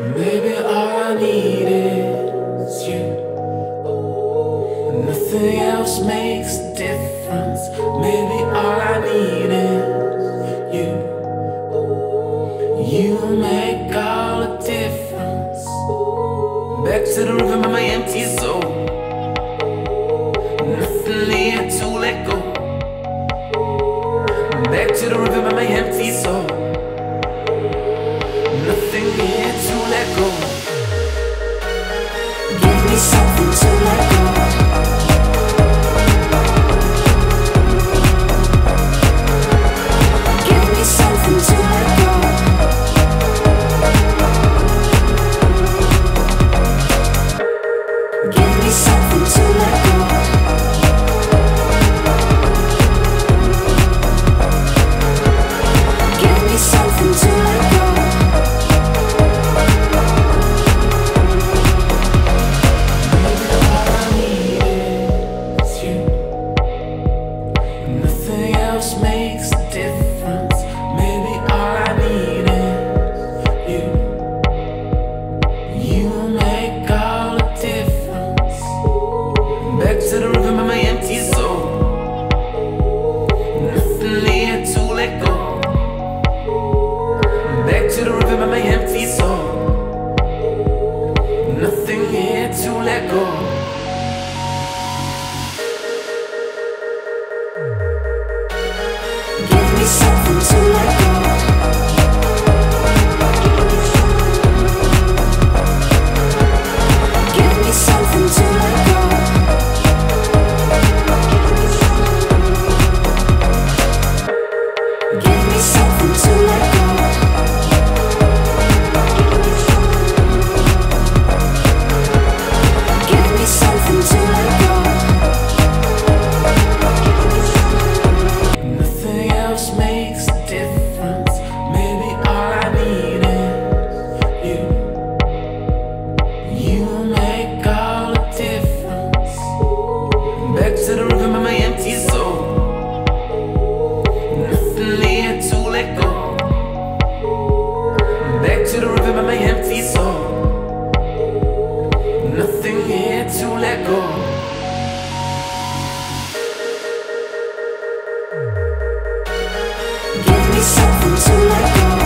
Maybe all I need is you. Nothing else makes a difference. Maybe all I need is you. You make all the difference. Back to the rhythm of my empty soul. Nothing here to let go. Back to the rhythm of my empty soul. Nothing here to let go. Give me something to let go. Give me something to let go. Give me something to let go. Give me something to let go. Makes a difference. Maybe all I need is you. You make all the difference. Back to the rhythm of my empty soul. Nothing here to let go. Back to the rhythm of my empty soul. Nothing here to let go. Give me something to let go. Give me something to let go. Give me something to let go. Give me something to let go. Makes a difference. Maybe all I need is you. You make all the difference. Back to the rhythm of my empty soul. Nothing here to let go. Back to the rhythm of my empty soul. Nothing here to let go. Give me something to let go.